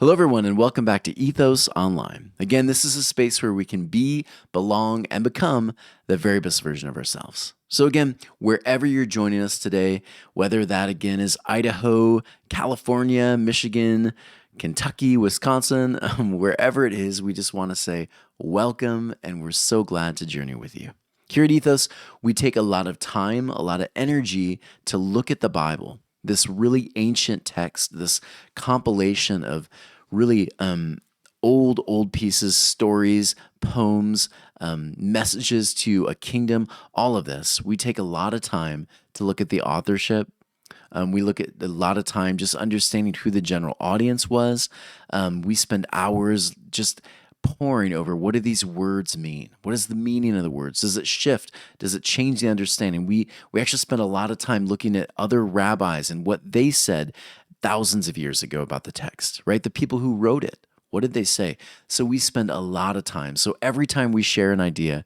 Hello, everyone, and welcome back to Ethos Online. Again, this is a space where we can be, belong, and become the very best version of ourselves. So again, wherever you're joining us today, whether that again is Idaho, California, Michigan, Kentucky, Wisconsin, wherever it is, we just want to say welcome, and we're so glad to journey with you. Here at Ethos, we take a lot of time, a lot of energy to look at the Bible, this really ancient text, this compilation of really old pieces, stories, poems, messages to a kingdom, all of this. We take a lot of time to look at the authorship. We look at a lot of time just understanding who the general audience was. We spend hours just poring over what do these words mean? What is the meaning of the words? Does it shift? Does it change the understanding? We actually spend a lot of time looking at other rabbis and what they said thousands of years ago about the text, right? The people who wrote it. What did they say? So we spend a lot of time. So every time we share an idea,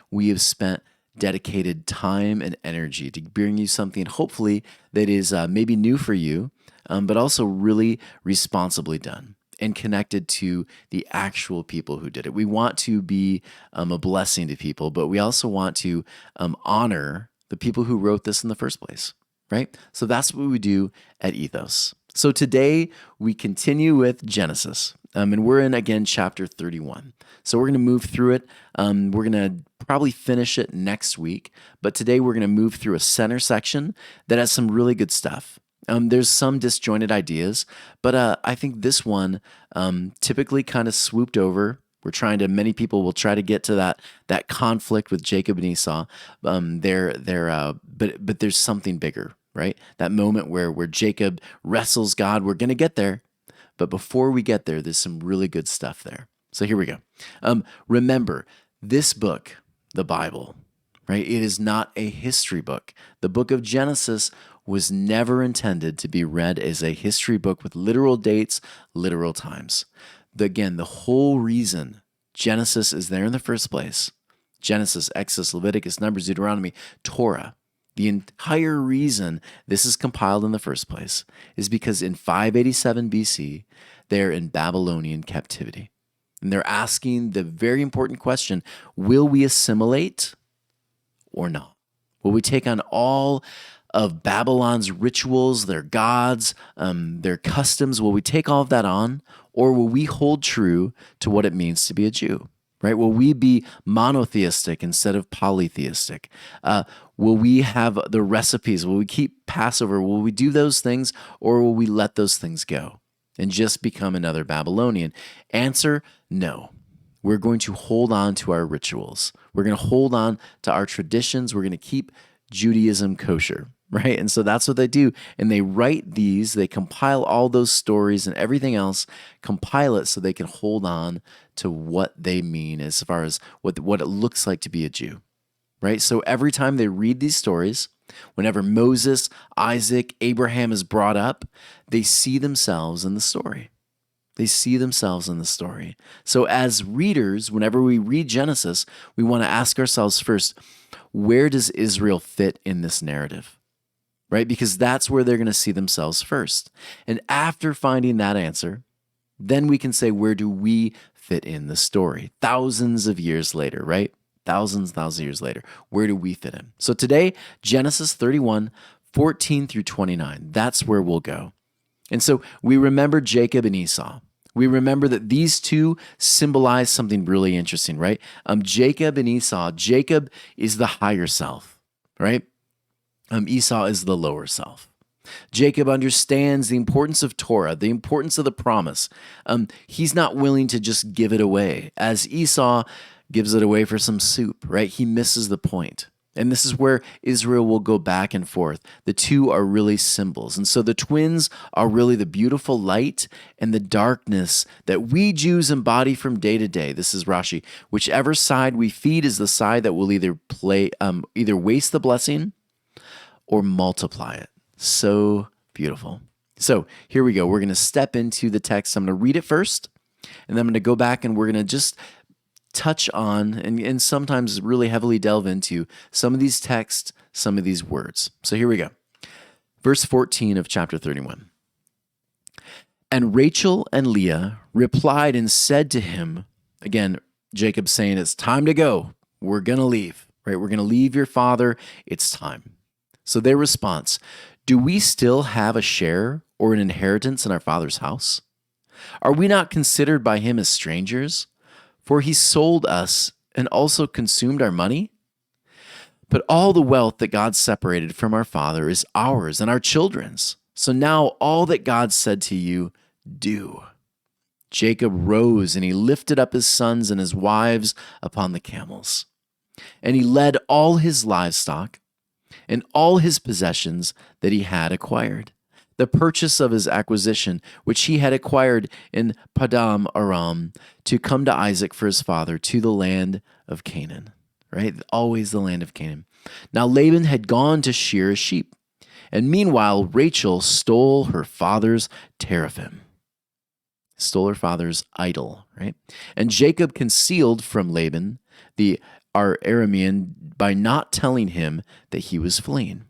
we have spent dedicated time and energy to bring you something hopefully that is maybe new for you, but also really responsibly done and connected to the actual people who did it. We want to be a blessing to people, but we also want to honor the people who wrote this in the first place, right? So that's what we do at Ethos. So today we continue with Genesis, and we're in, again, chapter 31. So we're going to move through it. We're going to probably finish it next week, but today we're going to move through a center section that has some really good stuff. There's some disjointed ideas, but I think this one typically kind of swooped over. Many people will try to get to that conflict with Jacob and Esau. But there's something bigger, right? That moment where Jacob wrestles God. We're going to get there, but before we get there, there's some really good stuff there. So here we go. Remember, this book, the Bible, right? It is not a history book. The book of Genesis was never intended to be read as a history book with literal dates, literal times. Again, the whole reason Genesis is there in the first place, Genesis, Exodus, Leviticus, Numbers, Deuteronomy, Torah, the entire reason this is compiled in the first place is because in 587 BC, they're in Babylonian captivity. And they're asking the very important question, will we assimilate or not? Will we take on all of Babylon's rituals, their gods, their customs? Will we take all of that on, or will we hold true to what it means to be a Jew, right? Will we be monotheistic instead of polytheistic? Will we have the recipes? Will we keep Passover? Will we do those things, or will we let those things go and just become another Babylonian? Answer, no. We're going to hold on to our rituals. We're going to hold on to our traditions. We're going to keep Judaism kosher, right? And so that's what they do. And they write these, they compile all those stories and everything else, compile it so they can hold on to what they mean as far as what it looks like to be a Jew, right? So every time they read these stories, whenever Moses, Isaac, Abraham is brought up, they see themselves in the story. They see themselves in the story. So as readers, whenever we read Genesis, we want to ask ourselves first, where does Israel fit in this narrative? Right? Because that's where they're going to see themselves first. And after finding that answer, then we can say, where do we fit in the story? Thousands of years later, right? Thousands of years later, where do we fit in? So today, Genesis 31, 14 through 29, that's where we'll go. And so we remember Jacob and Esau. We remember that these two symbolize something really interesting, right? Jacob and Esau. Jacob is the higher self, right? Esau is the lower self. Jacob understands the importance of Torah, the importance of the promise. He's not willing to just give it away, as Esau gives it away for some soup, right? He misses the point. And this is where Israel will go back and forth. The two are really symbols. And so the twins are really the beautiful light and the darkness that we Jews embody from day to day. This is Rashi. Whichever side we feed is the side that will either waste the blessing or multiply it. So beautiful. So here we go. We're going to step into the text. I'm going to read it first, and then I'm going to go back and we're going to just touch on and sometimes really heavily delve into some of these texts, some of these words. So here we go. Verse 14 of chapter 31. And Rachel and Leah replied and said to him, again, Jacob saying, it's time to go. We're going to leave, right? We're going to leave your father. It's time. So their response, do we still have a share or an inheritance in our father's house? Are we not considered by him as strangers? For he sold us and also consumed our money. But all the wealth that God separated from our father is ours and our children's. So now all that God said to you, do. Jacob rose and he lifted up his sons and his wives upon the camels. And he led all his livestock and all his possessions that he had acquired, the purchase of his acquisition, which he had acquired in Padam Aram, to come to Isaac for his father to the land of Canaan, right? Always the land of Canaan. Now Laban had gone to shear his sheep, and meanwhile Rachel stole her father's teraphim, stole her father's idol, right? And Jacob concealed from Laban the Aramean by not telling him that he was fleeing.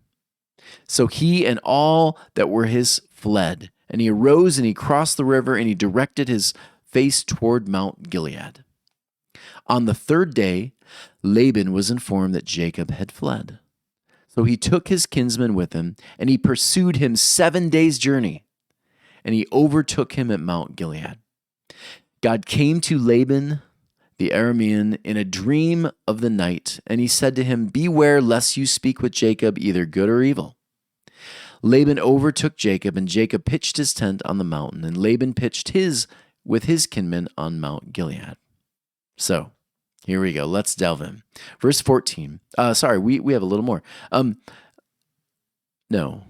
So he and all that were his fled, and he arose and he crossed the river and he directed his face toward Mount Gilead. On the third day, Laban was informed that Jacob had fled. So he took his kinsman with him, and he pursued him 7 days' journey, and he overtook him at Mount Gilead. God came to Laban the Aramean in a dream of the night, and he said to him, beware lest you speak with Jacob either good or evil. Laban overtook Jacob, and Jacob pitched his tent on the mountain, and Laban pitched his with his kinsman on Mount Gilead. So, here we go. Let's delve in. Verse 14. We have a little more. No.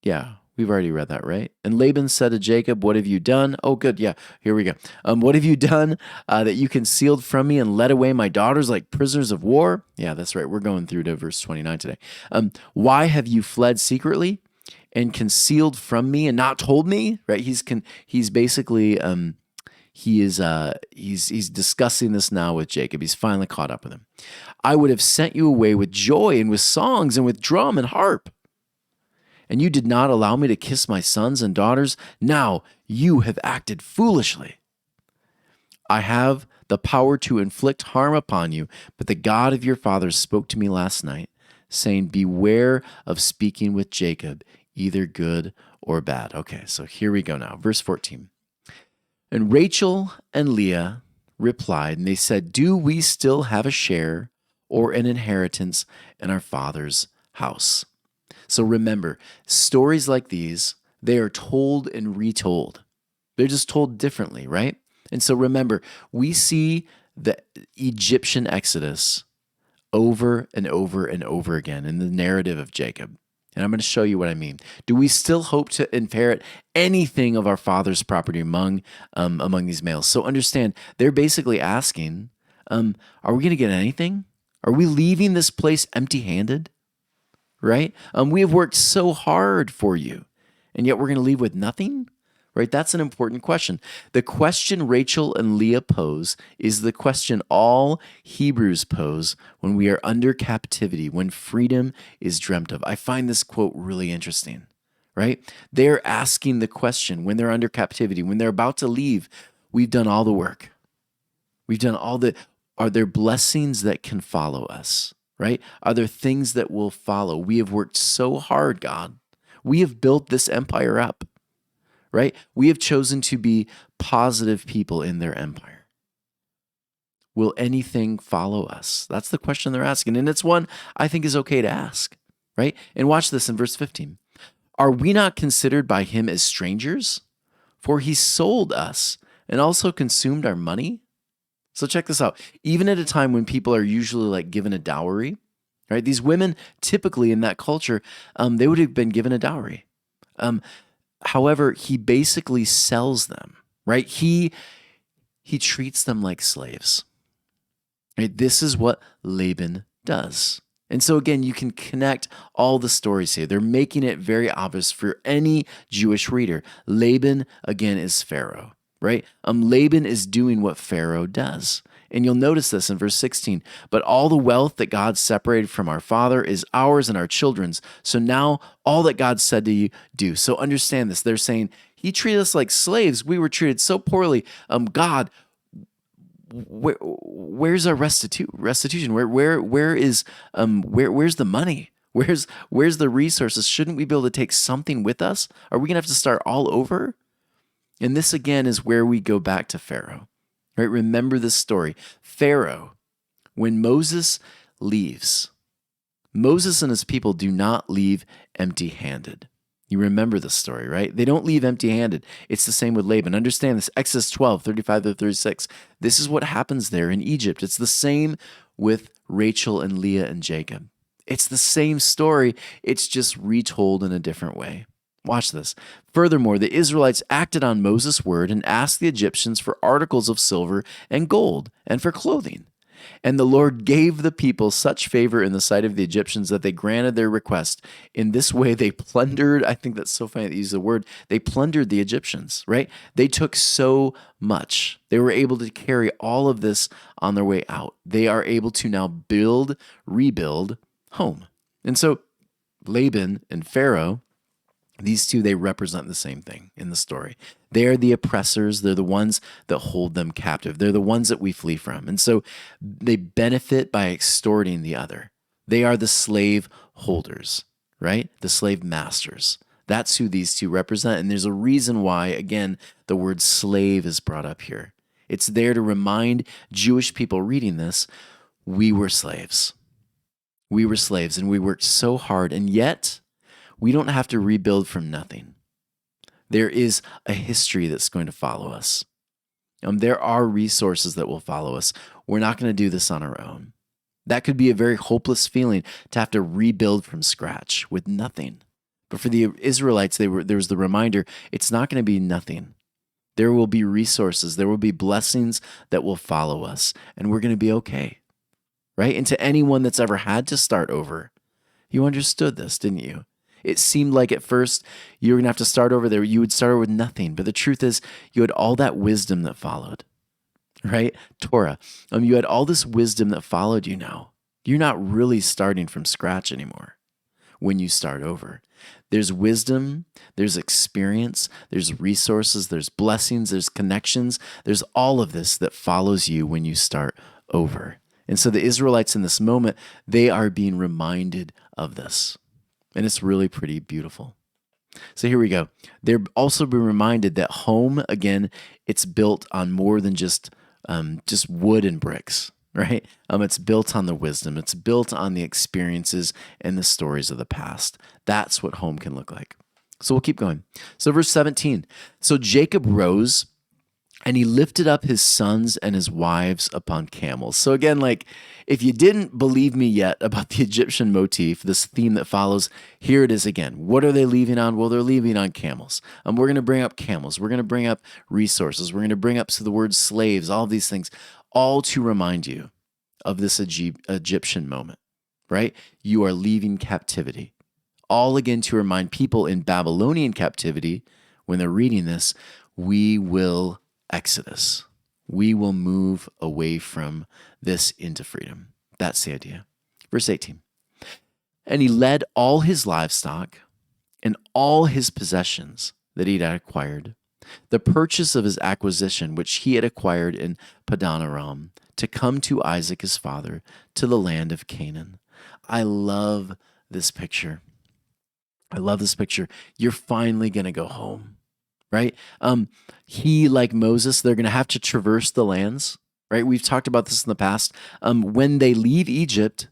Yeah, we've already read that, right? And Laban said to Jacob, what have you done? Oh, good. Yeah, here we go. What have you done that you concealed from me and led away my daughters like prisoners of war? Yeah, that's right. We're going through to verse 29 today. Why have you fled secretly and concealed from me and not told me? Right? He's basically he's discussing this now with Jacob. He's finally caught up with him. I would have sent you away with joy and with songs and with drum and harp. And you did not allow me to kiss my sons and daughters. Now you have acted foolishly. I have the power to inflict harm upon you, but the God of your fathers spoke to me last night, saying, beware of speaking with Jacob, either good or bad. Okay, so here we go now. Verse 14. And Rachel and Leah replied, and they said, do we still have a share or an inheritance in our father's house? So remember, stories like these, they are told and retold. They're just told differently, right? And so remember, we see the Egyptian Exodus over and over and over again in the narrative of Jacob. And I'm going to show you what I mean. Do we still hope to inherit anything of our father's property among these males? So understand, they're basically asking, are we going to get anything? Are we leaving this place empty-handed? Right? We have worked so hard for you, and yet we're going to leave with nothing? Right? That's an important question. The question Rachel and Leah pose is the question all Hebrews pose when we are under captivity, when freedom is dreamt of. I find this quote really interesting, right? They're asking the question when they're under captivity, when they're about to leave, we've done all the work. Are there blessings that can follow us, right? Are there things that will follow? We have worked so hard, God. We have built this empire up. Right? We have chosen to be positive people in their empire. Will anything follow us? That's the question they're asking. And it's one I think is okay to ask, right? And watch this in verse 15. Are we not considered by him as strangers? For he sold us and also consumed our money. So check this out. Even at a time when people are usually like given a dowry, right? These women typically in that culture, they would have been given a dowry. However, he basically sells them, right? He treats them like slaves. Right? This is what Laban does. And so again, you can connect all the stories here. They're making it very obvious for any Jewish reader. Laban, again, is Pharaoh, right? Laban is doing what Pharaoh does. And you'll notice this in verse 16. But all the wealth that God separated from our father is ours and our children's. So now all that God said to you, do. So understand this. They're saying He treated us like slaves. We were treated so poorly. God, where's our restitution? Where's the money? Where's the resources? Shouldn't we be able to take something with us? Are we gonna have to start all over? And this again is where we go back to Pharaoh. Right? Remember this story. Pharaoh, when Moses leaves, Moses and his people do not leave empty-handed. You remember this story, right? They don't leave empty-handed. It's the same with Laban. Understand this, Exodus 12, 35 to 36. This is what happens there in Egypt. It's the same with Rachel and Leah and Jacob. It's the same story. It's just retold in a different way. Watch this. Furthermore, the Israelites acted on Moses' word and asked the Egyptians for articles of silver and gold and for clothing. And the Lord gave the people such favor in the sight of the Egyptians that they granted their request. In this way, they plundered. I think that's so funny to use the word. They plundered the Egyptians, right? They took so much. They were able to carry all of this on their way out. They are able to now rebuild home. And so Laban and Pharaoh, these two, they represent the same thing in the story. They are the oppressors. They're the ones that hold them captive. They're the ones that we flee from. And so they benefit by extorting the other. They are the slave holders, right? The slave masters. That's who these two represent. And there's a reason why, again, the word slave is brought up here. It's there to remind Jewish people reading this, we were slaves. We were slaves and we worked so hard, and yet we don't have to rebuild from nothing. There is a history that's going to follow us. There are resources that will follow us. We're not going to do this on our own. That could be a very hopeless feeling to have to rebuild from scratch with nothing. But for the Israelites, there was the reminder, it's not going to be nothing. There will be resources. There will be blessings that will follow us, and we're going to be okay, right? And to anyone that's ever had to start over, you understood this, didn't you? It seemed like at first you were going to have to start over there. You would start over with nothing. But the truth is, you had all that wisdom that followed, right? Torah. You had all this wisdom that followed you now. You're not really starting from scratch anymore when you start over. There's wisdom, there's experience, there's resources, there's blessings, there's connections. There's all of this that follows you when you start over. And so the Israelites in this moment, they are being reminded of this. And it's really pretty beautiful. So here we go. They're also being reminded that home, again, it's built on more than just wood and bricks, right? It's built on the wisdom. It's built on the experiences and the stories of the past. That's what home can look like. So we'll keep going. So verse 17. So Jacob rose and he lifted up his sons and his wives upon camels. So again, like, if you didn't believe me yet about the Egyptian motif, this theme that follows, here it is again. What are they leaving on? Well, they're leaving on camels. We're going to bring up camels. We're going to bring up resources. We're going to bring up the word slaves, all these things, all to remind you of this Egyptian moment, right? You are leaving captivity. All again to remind people in Babylonian captivity, when they're reading this, we will Exodus. We will move away from this into freedom. That's the idea. Verse 18. And he led all his livestock and all his possessions that he had acquired, the purchase of his acquisition which he had acquired in Padan Aram, to come to Isaac his father, to the land of Canaan. I love this picture. I love this picture. You're finally going to go home. Right? He, like Moses, they're going to have to traverse the lands, right? We've talked about this in the past. When they leave Egypt,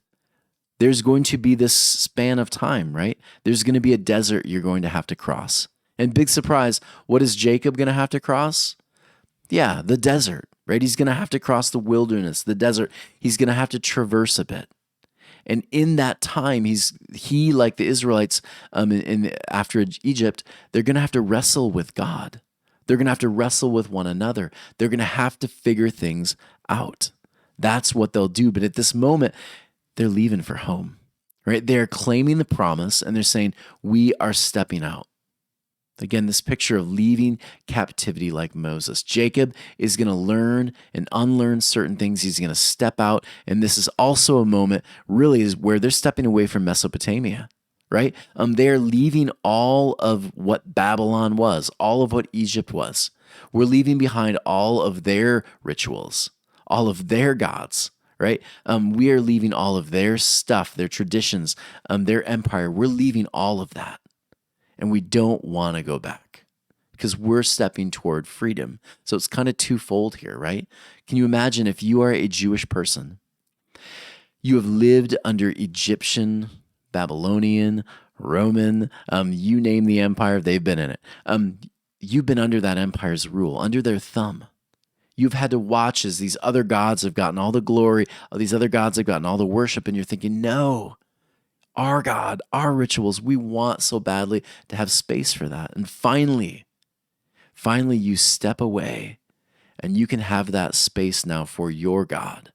there's going to be this span of time, right? There's going to be a desert you're going to have to cross. And big surprise, what is Jacob going to have to cross? Yeah, the desert, right? He's going to have to cross the wilderness, the desert. He's going to have to traverse a bit. And in that time, he like the Israelites after Egypt, they're going to have to wrestle with God. They're going to have to wrestle with one another. They're going to have to figure things out. That's what they'll do. But at this moment, they're leaving for home, right? They're claiming the promise and they're saying, we are stepping out. Again, this picture of leaving captivity like Moses. Jacob is going to learn and unlearn certain things. He's going to step out. And this is also a moment really is where they're stepping away from Mesopotamia, right? They're leaving all of what Babylon was, all of what Egypt was. We're leaving behind all of their rituals, all of their gods, right? We are leaving all of their stuff, their traditions, their empire. We're leaving all of that. And we don't want to go back because we're stepping toward freedom. So it's kind of twofold here, right? Can you imagine if you are a Jewish person, you have lived under Egyptian, Babylonian, Roman, you name the empire, they've been in it. You've been under that empire's rule, under their thumb. You've had to watch as these other gods have gotten all the glory, all these other gods have gotten all the worship, and you're thinking, no, our God, our rituals, we want so badly to have space for that. And finally you step away and you can have that space now for your God,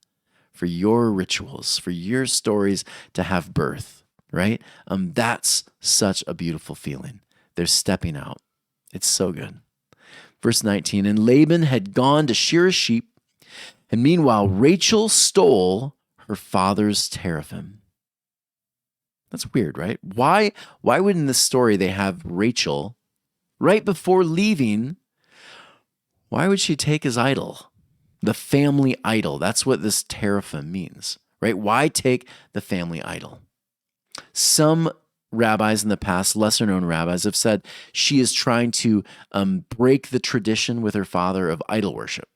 for your rituals, for your stories to have birth, right? That's such a beautiful feeling. They're stepping out. It's so good. Verse 19, and Laban had gone to shear his sheep, and meanwhile Rachel stole her father's teraphim. That's weird, right? Why would in this story they have Rachel right before leaving? Why would she take his idol? The family idol. That's what this teraphim means, right? Why take the family idol? Some rabbis in the past, lesser known rabbis, have said she is trying to break the tradition with her father of idol worship,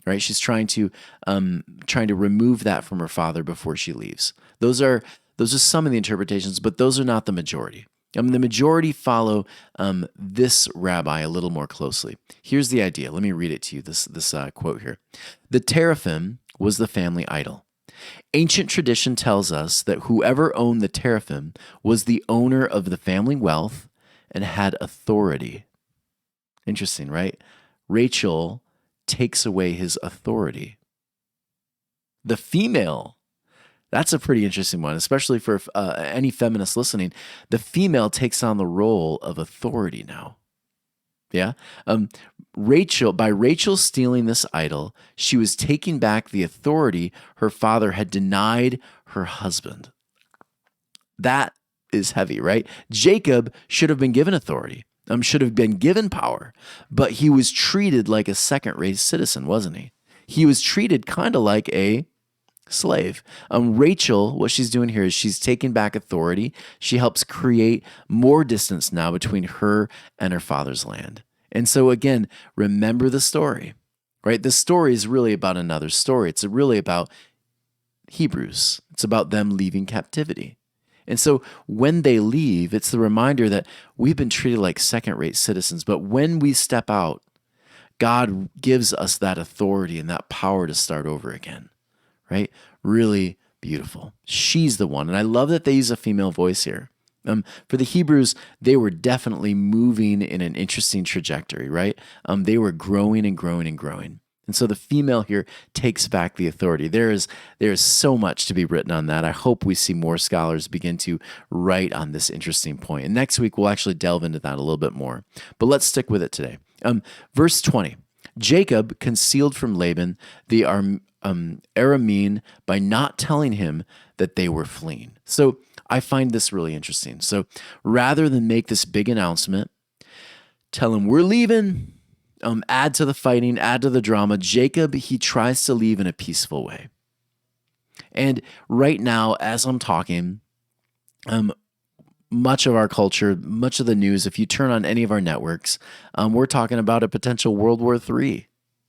right? She's trying to remove that from her father before she leaves. Those are some of the interpretations, but those are not the majority. The majority follow this rabbi a little more closely. Here's the idea. Let me read it to you, this quote here. The teraphim was the family idol. Ancient tradition tells us that whoever owned the teraphim was the owner of the family wealth and had authority. Interesting, right? Rachel takes away his authority. The female, that's a pretty interesting one, especially for any feminists listening. The female takes on the role of authority now. Yeah? By Rachel stealing this idol, she was taking back the authority her father had denied her husband. That is heavy, right? Jacob should have been given authority, should have been given power, but he was treated like a second-rate citizen, wasn't he? He was treated kind of like a slave. Rachel, what she's doing here is she's taking back authority. She helps create more distance now between her and her father's land. And so again, remember the story, right? The story is really about another story. It's really about Hebrews. It's about them leaving captivity. And so when they leave, it's the reminder that we've been treated like second-rate citizens. But when we step out, God gives us that authority and that power to start over again. Right? Really beautiful. She's the one. And I love that they use a female voice here. For the Hebrews, they were definitely moving in an interesting trajectory, right? They were growing and growing and growing. And so the female here takes back the authority. There is so much to be written on that. I hope we see more scholars begin to write on this interesting point. And next week, we'll actually delve into that a little bit more. But let's stick with it today. Verse 20, Jacob concealed from Laban the Aramean by not telling him that they were fleeing. So I find this really interesting. So rather than make this big announcement, tell him we're leaving, add to the fighting, add to the drama, Jacob, he tries to leave in a peaceful way. And right now, as I'm talking, much of our culture, much of the news, if you turn on any of our networks, we're talking about a potential World War III.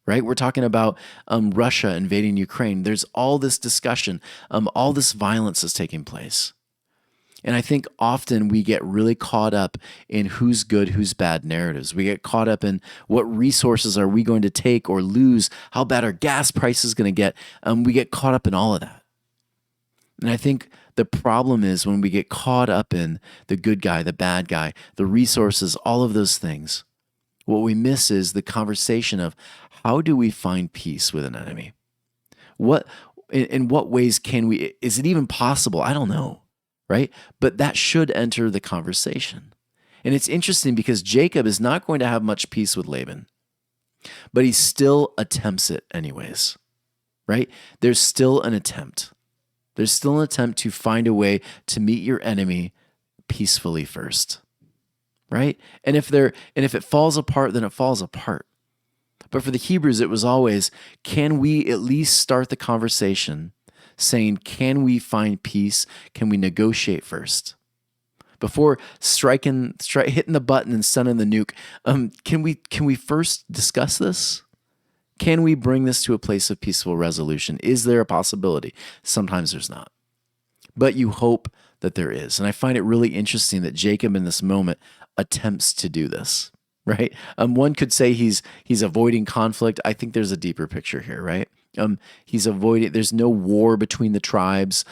Right? We're talking about Russia invading Ukraine. There's all this discussion. All this violence is taking place. And I think often we get really caught up in who's good, who's bad narratives. We get caught up in what resources are we going to take or lose, how bad our gas price is going to get. We get caught up in all of that. And I think the problem is when we get caught up in the good guy, the bad guy, the resources, all of those things, what we miss is the conversation of how do we find peace with an enemy? In what ways can we, is it even possible? I don't know, right? But that should enter the conversation. And it's interesting because Jacob is not going to have much peace with Laban, but he still attempts it anyways, right? There's still an attempt. There's still an attempt to find a way to meet your enemy peacefully first, right? And if it falls apart, then it falls apart. But for the Hebrews, it was always, can we at least start the conversation saying, can we find peace? Can we negotiate first? Before hitting the button and sending the nuke, can we first discuss this? Can we bring this to a place of peaceful resolution? Is there a possibility? Sometimes there's not. But you hope that there is. And I find it really interesting that Jacob in this moment attempts to do this, right? One could say he's avoiding conflict. I think there's a deeper picture here, right? He's avoiding, there's no war between the tribes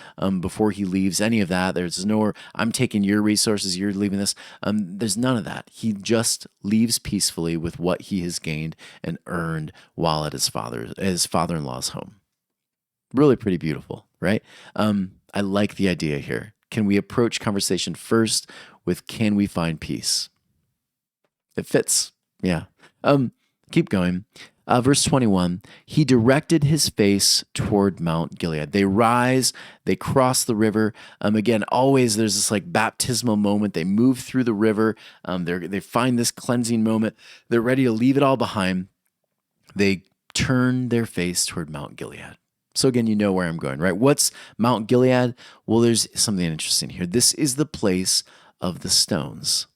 before he leaves, any of that. There's no, I'm taking your resources, you're leaving this. There's none of that. He just leaves peacefully with what he has gained and earned while at his father-in-law's home. Really pretty beautiful, right? I like the idea here. Can we approach conversation first with, can we find peace? It fits. Yeah. Keep going. Verse 21, he directed his face toward Mount Gilead. They rise, they cross the river. Again, always there's this like baptismal moment. They move through the river. They find this cleansing moment. They're ready to leave it all behind. They turn their face toward Mount Gilead. So again, you know where I'm going, right? What's Mount Gilead? Well, there's something interesting here. This is the place of the stones.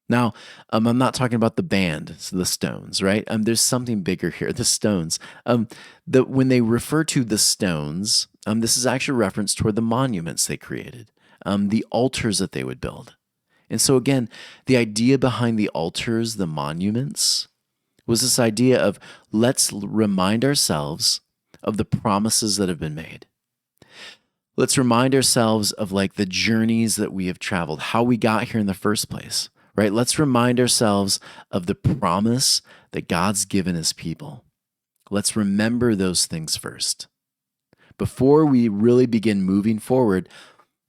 Now, I'm not talking about the band, so the Stones, right? There's something bigger here, the stones. When they refer to the stones, this is actually a reference toward the monuments they created, the altars that they would build. And so again, the idea behind the altars, the monuments, was this idea of let's remind ourselves of the promises that have been made. Let's remind ourselves of like the journeys that we have traveled, how we got here in the first place. Right? Let's remind ourselves of the promise that God's given his people. Let's remember those things first. Before we really begin moving forward,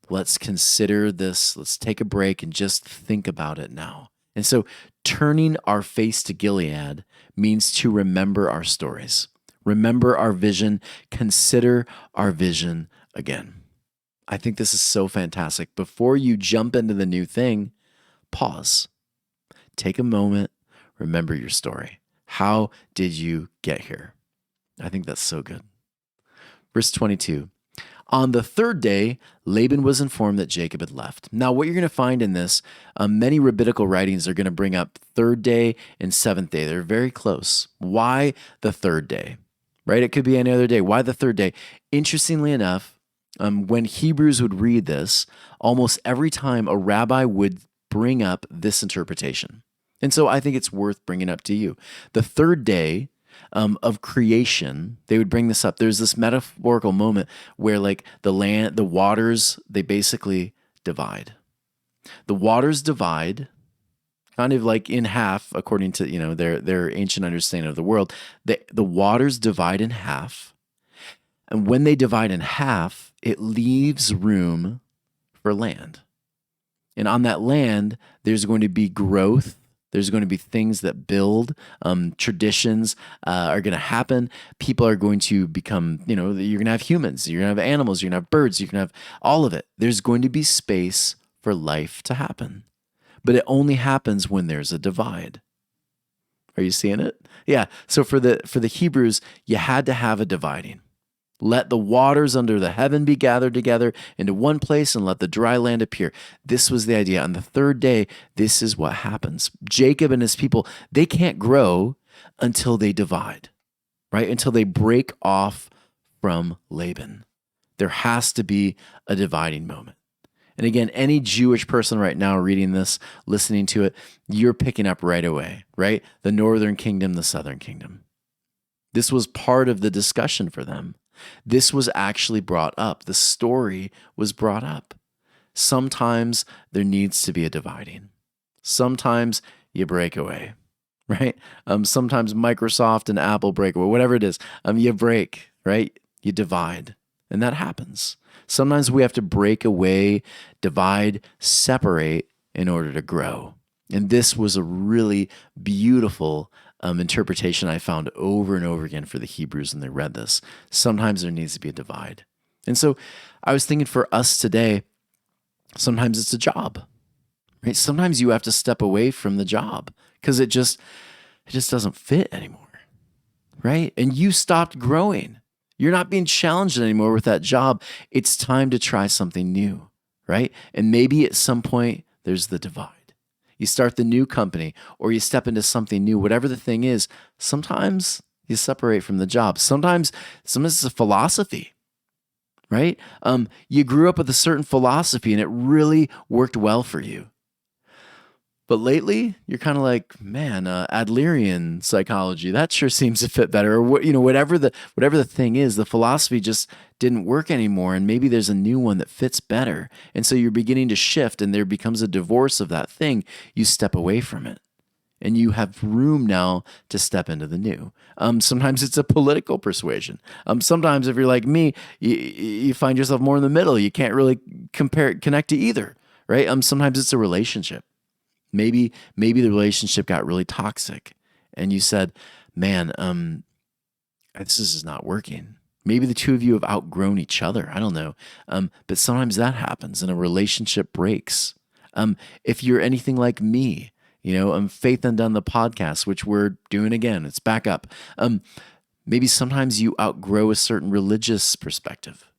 let's consider this. Let's take a break and just think about it now. And so turning our face to Gilead means to remember our stories, remember our vision, consider our vision again. I think this is so fantastic. Before you jump into the new thing, pause, take a moment, remember your story. How did you get here? I think that's so good. Verse 22, on the third day, Laban was informed that Jacob had left. Now, what you're going to find in this, many rabbinical writings are going to bring up third day and seventh day. They're very close. Why the third day? Right? It could be any other day. Why the third day? Interestingly enough, when Hebrews would read this, almost every time a rabbi would bring up this interpretation. And so I think it's worth bringing up to you. The third day of creation, they would bring this up. There's this metaphorical moment where like the waters, they basically divide. The waters divide kind of like in half, according to, their ancient understanding of the world. The waters divide in half. And when they divide in half, it leaves room for land. And on that land, there's going to be growth. There's going to be things that build. Traditions are going to happen. People are going to become, you're going to have humans. You're going to have animals. You're going to have birds. You're going to have all of it. There's going to be space for life to happen. But it only happens when there's a divide. Are you seeing it? Yeah. So for the Hebrews, you had to have a dividing. Let the waters under the heaven be gathered together into one place and let the dry land appear. This was the idea. On the third day, this is what happens. Jacob and his people, they can't grow until they divide, right? Until they break off from Laban. There has to be a dividing moment. And again, any Jewish person right now reading this, listening to it, you're picking up right away, right? The northern kingdom, the southern kingdom. This was part of the discussion for them. This was actually brought up. The story was brought up. Sometimes there needs to be a dividing. Sometimes you break away, right? Sometimes Microsoft and Apple break away, whatever it is. You break, right? You divide, and that happens. Sometimes we have to break away, divide, separate in order to grow. And this was a really beautiful interpretation I found over and over again for the Hebrews when they read this. Sometimes there needs to be a divide. And so I was thinking for us today, sometimes it's a job. right? Sometimes you have to step away from the job because it just doesn't fit anymore, right? And you stopped growing. You're not being challenged anymore with that job. It's time to try something new, right? And maybe at some point there's the divide. You start the new company or you step into something new, whatever the thing is. Sometimes you separate from the job. Sometimes it's a philosophy, right? You grew up with a certain philosophy and it really worked well for you. But lately, you're kind of like, man, Adlerian psychology, that sure seems to fit better. Or whatever the thing is, the philosophy just didn't work anymore, and maybe there's a new one that fits better. And so you're beginning to shift, and there becomes a divorce of that thing. You step away from it, and you have room now to step into the new. Sometimes it's a political persuasion. Sometimes, if you're like me, you find yourself more in the middle. You can't really connect to either, right? Sometimes it's a relationship. Maybe the relationship got really toxic and you said, man, this is not working. Maybe the two of you have outgrown each other. I don't know. But sometimes that happens and a relationship breaks. If you're anything like me, Faith Undone the podcast, which we're doing again, it's back up. Maybe sometimes you outgrow a certain religious perspective,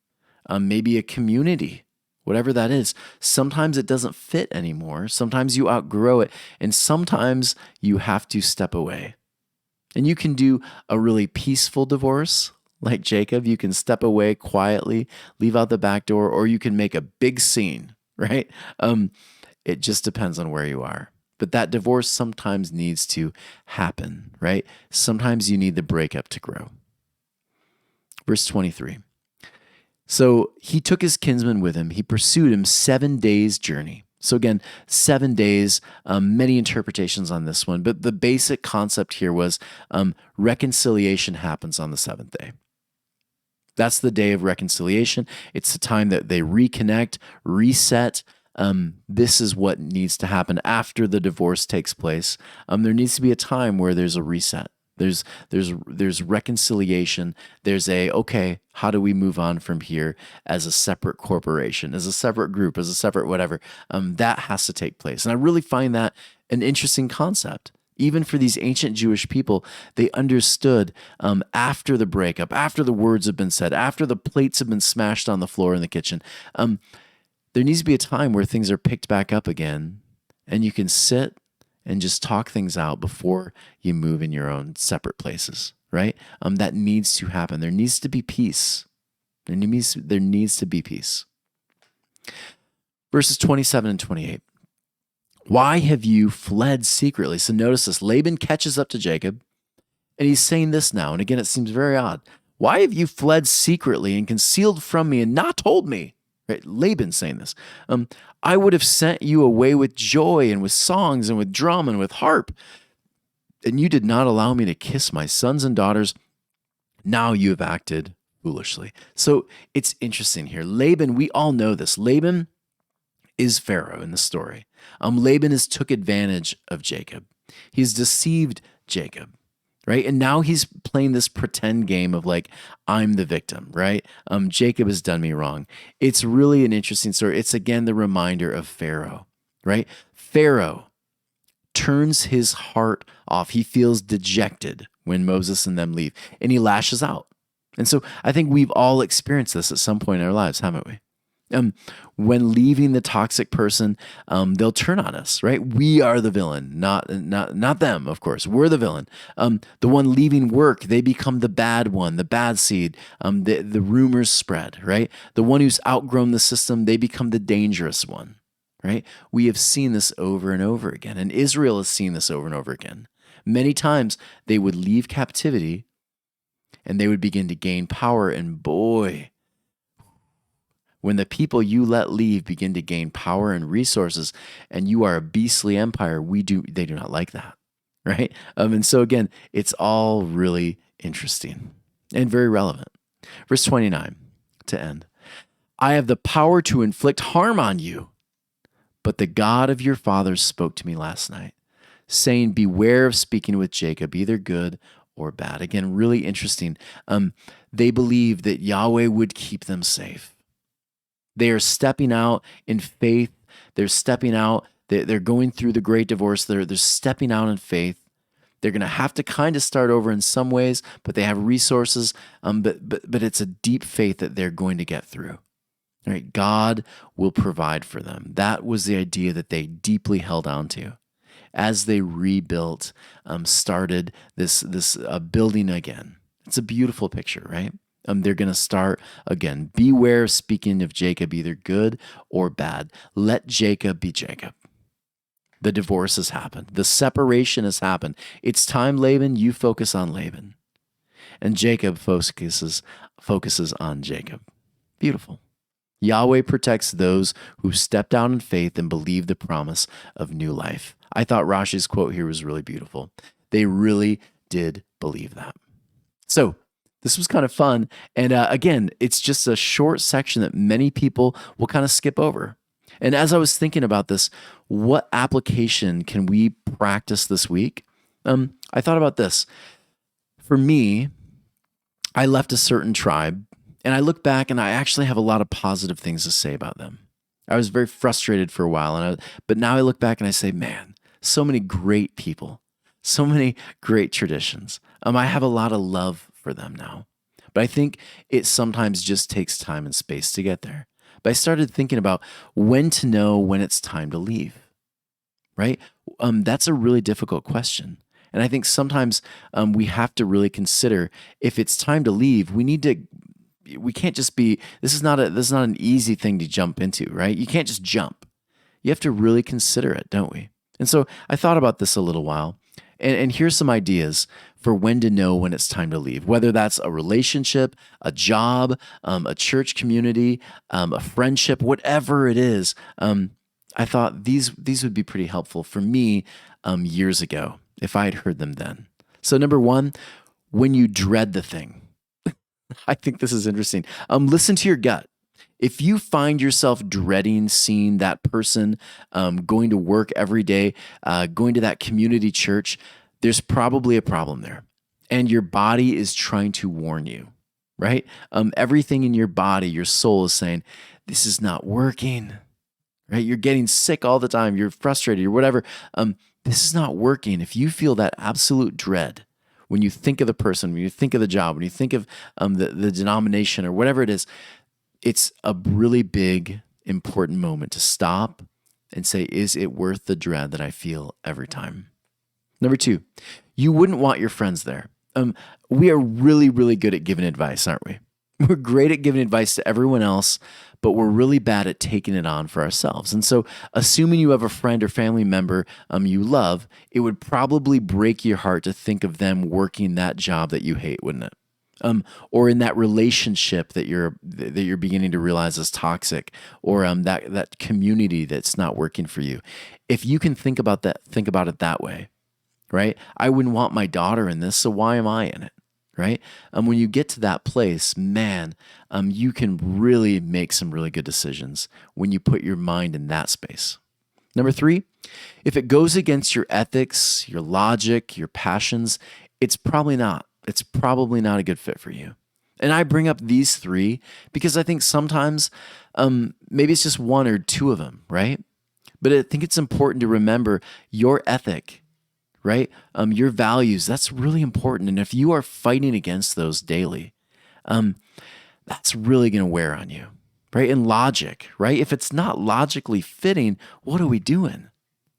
maybe a community. Whatever that is, sometimes it doesn't fit anymore. Sometimes you outgrow it, and sometimes you have to step away. And you can do a really peaceful divorce, like Jacob. You can step away quietly, leave out the back door, or you can make a big scene, right? It just depends on where you are. But that divorce sometimes needs to happen, right? Sometimes you need the breakup to grow. Verse 23. So he took his kinsman with him. He pursued him 7 days' journey. So again, 7 days, many interpretations on this one, but the basic concept here was reconciliation happens on the seventh day. That's the day of reconciliation. It's the time that they reconnect, reset. This is what needs to happen after the divorce takes place. There needs to be a time where there's a reset. There's reconciliation. There's okay, how do we move on from here as a separate corporation, as a separate group, as a separate whatever? That has to take place. And I really find that an interesting concept. Even for these ancient Jewish people, they understood after the breakup, after the words have been said, after the plates have been smashed on the floor in the kitchen, there needs to be a time where things are picked back up again and you can sit and just talk things out before you move in your own separate places, right? That needs to happen. There needs to be peace. There needs to be peace. Verses 27 and 28. Why have you fled secretly? So notice this. Laban catches up to Jacob, and he's saying this now. And again, it seems very odd. Why have you fled secretly and concealed from me and not told me? Right? Laban's saying this. I would have sent you away with joy and with songs and with drum and with harp. And you did not allow me to kiss my sons and daughters. Now you have acted foolishly. So it's interesting here. Laban, we all know this. Laban is Pharaoh in the story. Laban has took advantage of Jacob. He's deceived Jacob. Right? And now he's playing this pretend game of like, I'm the victim, right? Jacob has done me wrong. It's really an interesting story. It's again the reminder of Pharaoh, right? Pharaoh turns his heart off. He feels dejected when Moses and them leave, and he lashes out. And so I think we've all experienced this at some point in our lives, haven't we? When leaving the toxic person, they'll turn on us, right? We are the villain, not them, of course. We're the villain. The one leaving work, they become the bad one, the bad seed. The rumors spread, right? The one who's outgrown the system, they become the dangerous one, right? We have seen this over and over again, and Israel has seen this over and over again. Many times they would leave captivity and they would begin to gain power, and boy, when the people you let leave begin to gain power and resources and you are a beastly empire, they do not like that, right? And so again, it's all really interesting and very relevant. Verse 29 to end. I have the power to inflict harm on you, but the God of your fathers spoke to me last night, saying, beware of speaking with Jacob, either good or bad. Again, really interesting. They believe that Yahweh would keep them safe. They are stepping out in faith. They're stepping out They're going through the great divorce. They're stepping out in faith. They're going to have to kind of start over in some ways, but they have resources. But it's a deep faith that they're going to get through. Right? God will provide for them. That was the idea that they deeply held on to as they rebuilt, started this building again. It's a beautiful picture, right? They're going to start again. Beware, speaking of Jacob, either good or bad. Let Jacob be Jacob. The divorce has happened. The separation has happened. It's time, Laban, you focus on Laban. And Jacob focuses on Jacob. Beautiful. Yahweh protects those who stepped out in faith and believe the promise of new life. I thought Rashi's quote here was really beautiful. They really did believe that. So this was kind of fun. And again, it's just a short section that many people will kind of skip over. And as I was thinking about this, what application can we practice this week? I thought about this. For me, I left a certain tribe, and I look back and I actually have a lot of positive things to say about them. I was very frustrated for a while, but now I look back and I say, man, so many great people, so many great traditions. I have a lot of love for them now. But I think it sometimes just takes time and space to get there. But I started thinking about when to know when it's time to leave, right? That's a really difficult question. And I think sometimes we have to really consider if it's time to leave, we can't just be, this is not an easy thing to jump into, right? You can't just jump. You have to really consider it, don't we? And so I thought about this a little while. And here's some ideas for when to know when it's time to leave, whether that's a relationship, a job, a church community, a friendship, whatever it is. I thought these would be pretty helpful for me years ago if I had heard them then. So number one, when you dread the thing. I think this is interesting. Listen to your gut. If you find yourself dreading seeing that person going to work every day, going to that community church, there's probably a problem there. And your body is trying to warn you, right? Everything in your body, your soul is saying, this is not working, right? You're getting sick all the time. You're frustrated or whatever. This is not working. If you feel that absolute dread when you think of the person, when you think of the job, when you think of the denomination or whatever it is, it's a really big, important moment to stop and say, is it worth the dread that I feel every time? Number two, you wouldn't want your friends there. We are really, really good at giving advice, aren't we? We're great at giving advice to everyone else, but we're really bad at taking it on for ourselves. And so assuming you have a friend or family member you love, it would probably break your heart to think of them working that job that you hate, wouldn't it? Or in that relationship that you're beginning to realize is toxic, or that community that's not working for you. If you can think about it that way, right? I wouldn't want my daughter in this, so why am I in it, right? When you get to that place, man, you can really make some really good decisions when you put your mind in that space. Number three, if it goes against your ethics, your logic, your passions, it's probably not. It's probably not a good fit for you. And I bring up these three because I think sometimes maybe it's just one or two of them, right? But I think it's important to remember your ethic, right? Your values, that's really important. And if you are fighting against those daily, that's really going to wear on you, right? And logic, right? If it's not logically fitting, what are we doing,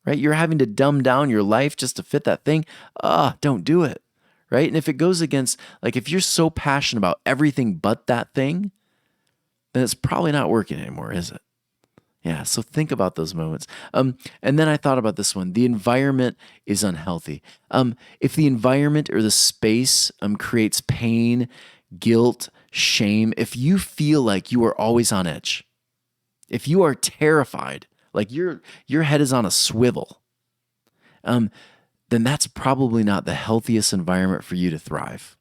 right? You're having to dumb down your life just to fit that thing. Don't do it. Right? And if it goes against, like if you're so passionate about everything but that thing, then it's probably not working anymore, is it? Yeah, so think about those moments. And then I thought about this one. The environment is unhealthy. If the environment or the space creates pain, guilt, shame, if you feel like you are always on edge, if you are terrified, like your head is on a swivel, then that's probably not the healthiest environment for you to thrive.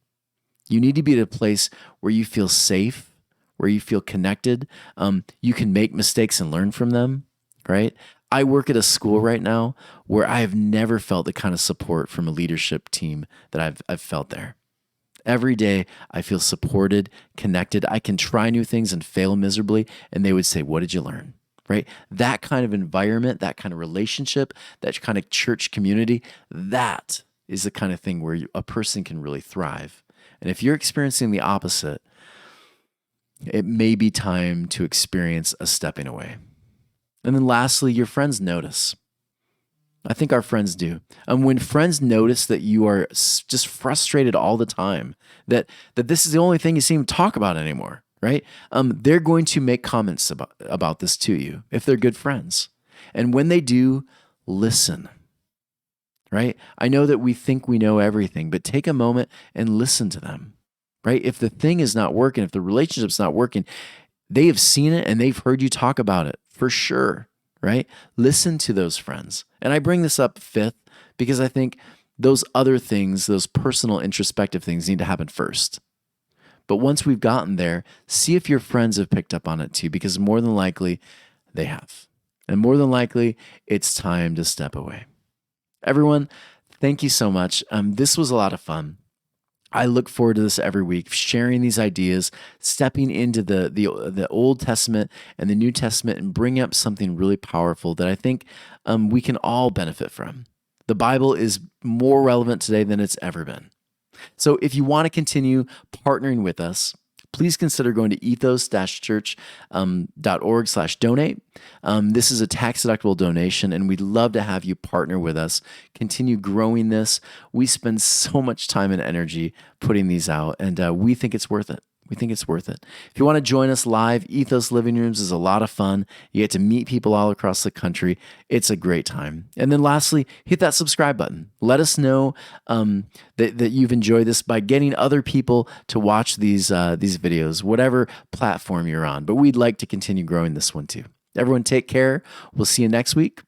You need to be at a place where you feel safe, where you feel connected. You can make mistakes and learn from them, right? I work at a school right now where I have never felt the kind of support from a leadership team that I've felt there. Every day I feel supported, connected. I can try new things and fail miserably, and they would say, "What did you learn?" right? That kind of environment, that kind of relationship, that kind of church community, that is the kind of thing where a person can really thrive. And if you're experiencing the opposite, it may be time to experience a stepping away. And then lastly, your friends notice. I think our friends do. And when friends notice that you are just frustrated all the time, that this is the only thing you seem to talk about anymore, right? They're going to make comments about this to you if they're good friends. And when they do, listen, right? I know that we think we know everything, but take a moment and listen to them, right? If the thing is not working, if the relationship's not working, they have seen it and they've heard you talk about it for sure, right? Listen to those friends. And I bring this up fifth because I think those other things, those personal introspective things need to happen first. But once we've gotten there, see if your friends have picked up on it too, because more than likely they have. And more than likely, it's time to step away. Everyone, thank you so much. This was a lot of fun. I look forward to this every week, sharing these ideas, stepping into the Old Testament and the New Testament and bringing up something really powerful that I think we can all benefit from. The Bible is more relevant today than it's ever been. So if you want to continue partnering with us, please consider going to ethos-church.org/donate. This is a tax-deductible donation, and we'd love to have you partner with us, continue growing this. We spend so much time and energy putting these out, and we think it's worth it. We think it's worth it. If you want to join us live, Ethos Living Rooms is a lot of fun. You get to meet people all across the country. It's a great time. And then lastly, hit that subscribe button. Let us know that you've enjoyed this by getting other people to watch these videos, whatever platform you're on. But we'd like to continue growing this one too. Everyone take care. We'll see you next week.